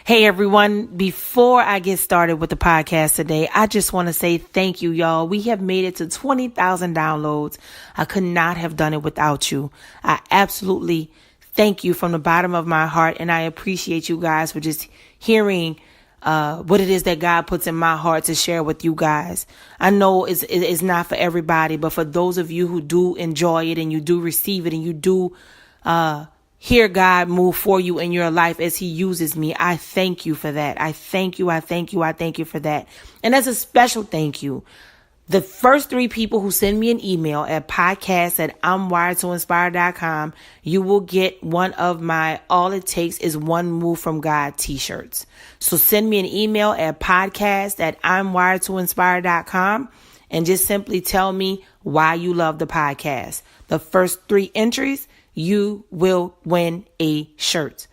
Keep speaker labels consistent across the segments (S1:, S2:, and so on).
S1: Hey everyone, before I get started with the podcast today, I just want to say thank you, y'all. We have made it to 20,000 downloads. I could not have done it without you. I absolutely thank you from the bottom of my heart, and I appreciate you guys for just hearing what it is that God puts in my heart to share with you guys. I know it's not for everybody, but for those of you who do enjoy it and you do receive it and you do hear God move for you in your life as he uses me, I thank you for that. I thank you for that. And that's a special thank you. The first 3 people who send me an email at podcast@I'mWiredToInspire.com, you will get one of my All It Takes is One Move from God t-shirts. So send me an email at podcast@I'mWiredToInspire.com and just simply tell me why you love the podcast. The first 3 entries, you will win a shirt.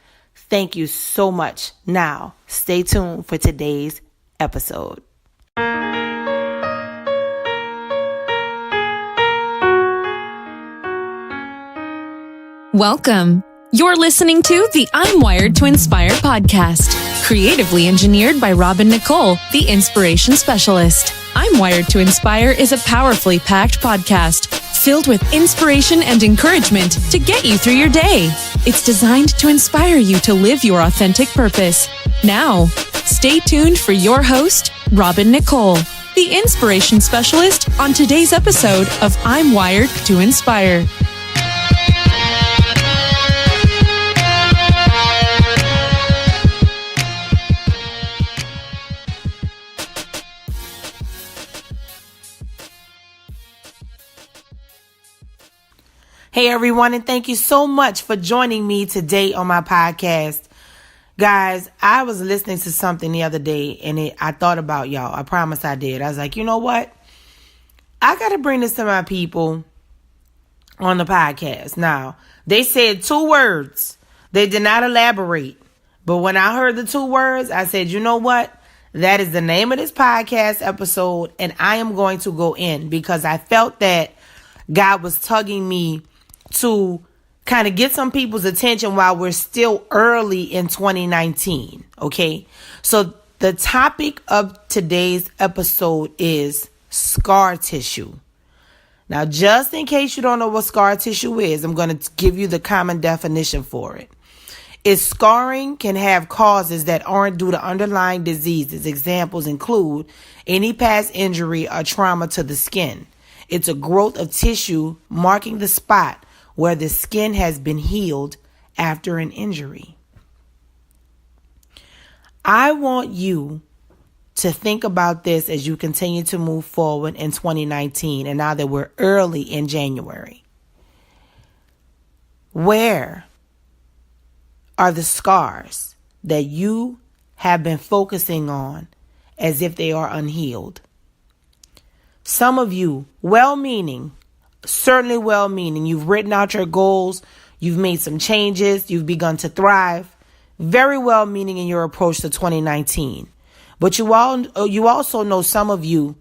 S1: Thank you so much. Now, stay tuned for today's episode.
S2: Welcome. You're listening to the I'm Wired to Inspire podcast, creatively engineered by Nicole, the inspiration specialist. I'm Wired to Inspire is a powerfully packed podcast filled with inspiration and encouragement to get you through your day. It's designed to inspire you to live your authentic purpose. Now, stay tuned for your host, Nicole, the inspiration specialist, on today's episode of I'm Wired to Inspire.
S1: Hey everyone, and thank you so much for joining me today on my podcast. Guys, I was listening to something the other day and I thought about y'all. I promise I did. I was like, you know what? I got to bring this to my people on the podcast. Now, they said 2 words. They did not elaborate. But when I heard the 2 words, I said, you know what? That is the name of this podcast episode, and I am going to go in because I felt that God was tugging me to kind of get some people's attention while we're still early in 2019. Okay. So the topic of today's episode is scar tissue. Now, just in case you don't know what scar tissue is, I'm going to give you the common definition for it. Scarring can have causes that aren't due to underlying diseases. Examples include any past injury or trauma to the skin. It's a growth of tissue marking the spot where the skin has been healed after an injury. I want you to think about this as you continue to move forward in 2019, and now that we're early in January. Where are the scars that you have been focusing on as if they are unhealed? Some of you, well-meaning, certainly well-meaning, you've written out your goals, you've made some changes, you've begun to thrive, very well-meaning in your approach to 2019. But you also know some of you,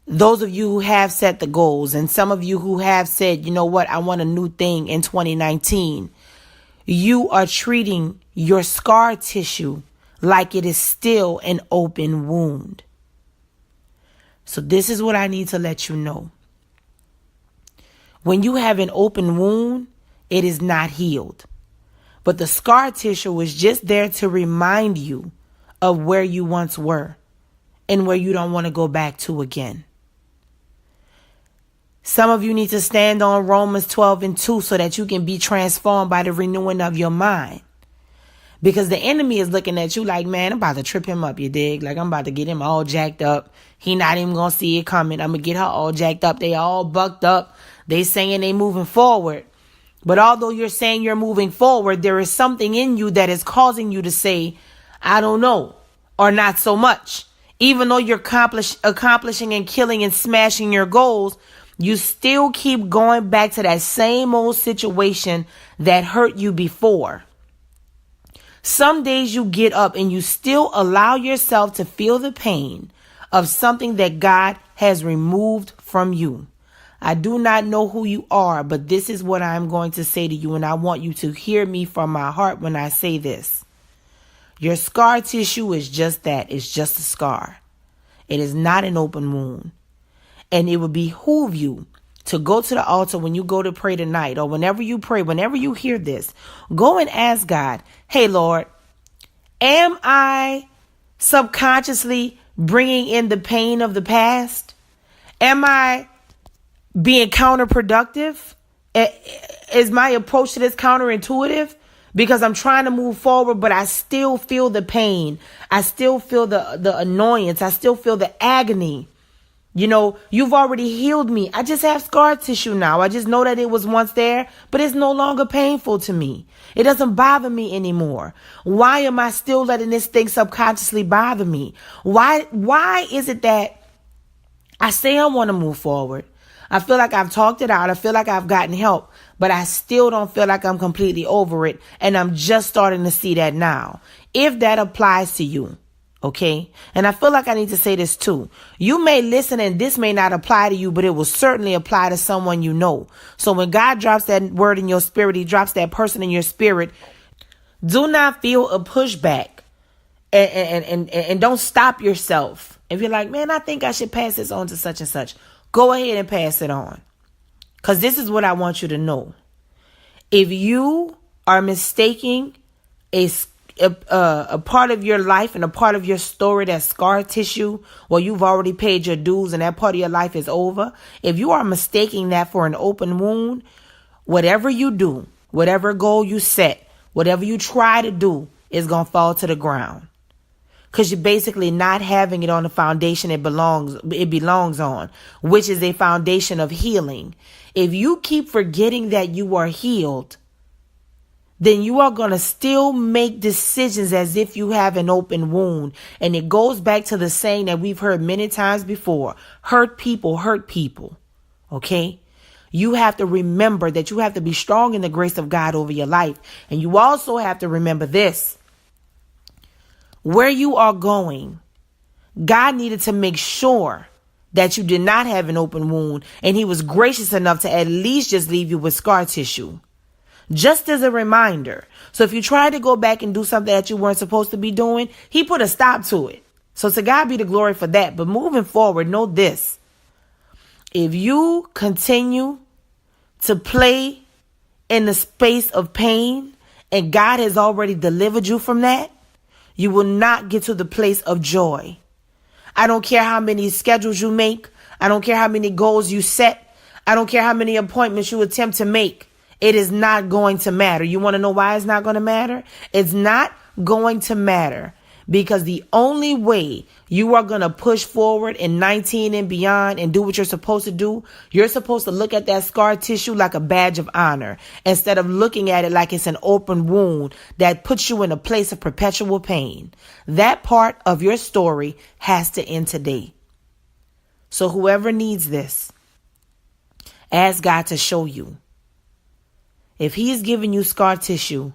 S1: those of you who have set the goals, and some of you who have said, you know what, I want a new thing in 2019. You are treating your scar tissue like it is still an open wound. So this is what I need to let you know. When you have an open wound, it is not healed. But the scar tissue is just there to remind you of where you once were and where you don't want to go back to again. Some of you need to stand on Romans 12:2 so that you can be transformed by the renewing of your mind. Because the enemy is looking at you like, man, I'm about to trip him up, you dig? Like, I'm about to get him all jacked up. He not even going to see it coming. I'm going to get her all jacked up. They all bucked up. They saying they moving forward. But although you're saying you're moving forward, there is something in you that is causing you to say, I don't know, or not so much. Even though you're accomplishing and killing and smashing your goals, you still keep going back to that same old situation that hurt you before. Some days you get up and you still allow yourself to feel the pain of something that God has removed from you. I do not know who you are, but this is what I'm going to say to you, and I want you to hear me from my heart when I say this. Your scar tissue is just that. It's just a scar. It is not an open wound. And it would behoove you to go to the altar when you go to pray tonight, or whenever you pray, whenever you hear this, go and ask God, hey, Lord, am I subconsciously bringing in the pain of the past? Am I being counterproductive? Is my approach to this counterintuitive? Because I'm trying to move forward, but I still feel the pain. I still feel the annoyance. I still feel the agony. You know, you've already healed me. I just have scar tissue now. I just know that it was once there, but it's no longer painful to me. It doesn't bother me anymore. Why am I still letting this thing subconsciously bother me? Why is it that I say I want to move forward? I feel like I've talked it out. I feel like I've gotten help, but I still don't feel like I'm completely over it. And I'm just starting to see that now. If that applies to you, okay? And I feel like I need to say this too. You may listen and this may not apply to you, but it will certainly apply to someone you know. So when God drops that word in your spirit, he drops that person in your spirit, do not feel a pushback and don't stop yourself. If you're like, man, I think I should pass this on to such and such, go ahead and pass it on. Because this is what I want you to know. If you are mistaking a part of your life and a part of your story that's scar tissue, well, you've already paid your dues and that part of your life is over. If you are mistaking that for an open wound, whatever you do, whatever goal you set, whatever you try to do is going to fall to the ground. Because you're basically not having it on the foundation it belongs on, which is a foundation of healing. If you keep forgetting that you are healed, then you are going to still make decisions as if you have an open wound. And it goes back to the saying that we've heard many times before, hurt people hurt people. Okay? You have to remember that you have to be strong in the grace of God over your life. And you also have to remember this. Where you are going, God needed to make sure that you did not have an open wound, and he was gracious enough to at least just leave you with scar tissue. Just as a reminder. So if you try to go back and do something that you weren't supposed to be doing, he put a stop to it. So to God be the glory for that. But moving forward, know this. If you continue to play in the space of pain and God has already delivered you from that, you will not get to the place of joy. I don't care how many schedules you make. I don't care how many goals you set. I don't care how many appointments you attempt to make. It is not going to matter. You want to know why it's not going to matter? It's not going to matter because the only way you are going to push forward in 19 and beyond and do what you're supposed to do, you're supposed to look at that scar tissue like a badge of honor instead of looking at it like it's an open wound that puts you in a place of perpetual pain. That part of your story has to end today. So whoever needs this, ask God to show you. If he is giving you scar tissue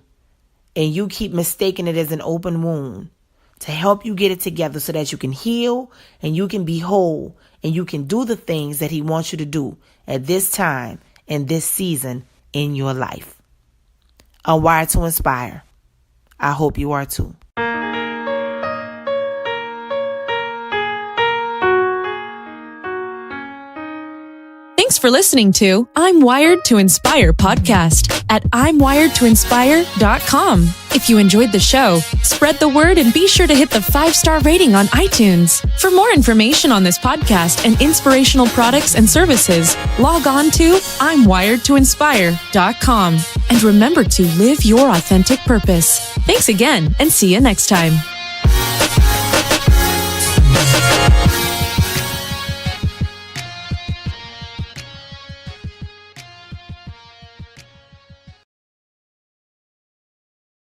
S1: and you keep mistaking it as an open wound, to help you get it together so that you can heal and you can be whole and you can do the things that he wants you to do at this time and this season in your life. I'm wired to inspire. I hope you are too.
S2: Thanks for listening to I'm Wired to Inspire podcast at I'mWiredToInspire.com. If you enjoyed the show, spread the word and be sure to hit the 5-star rating on iTunes. For more information on this podcast and inspirational products and services, log on to I'mWiredToInspire.com. And remember to live your authentic purpose. Thanks again and see you next time.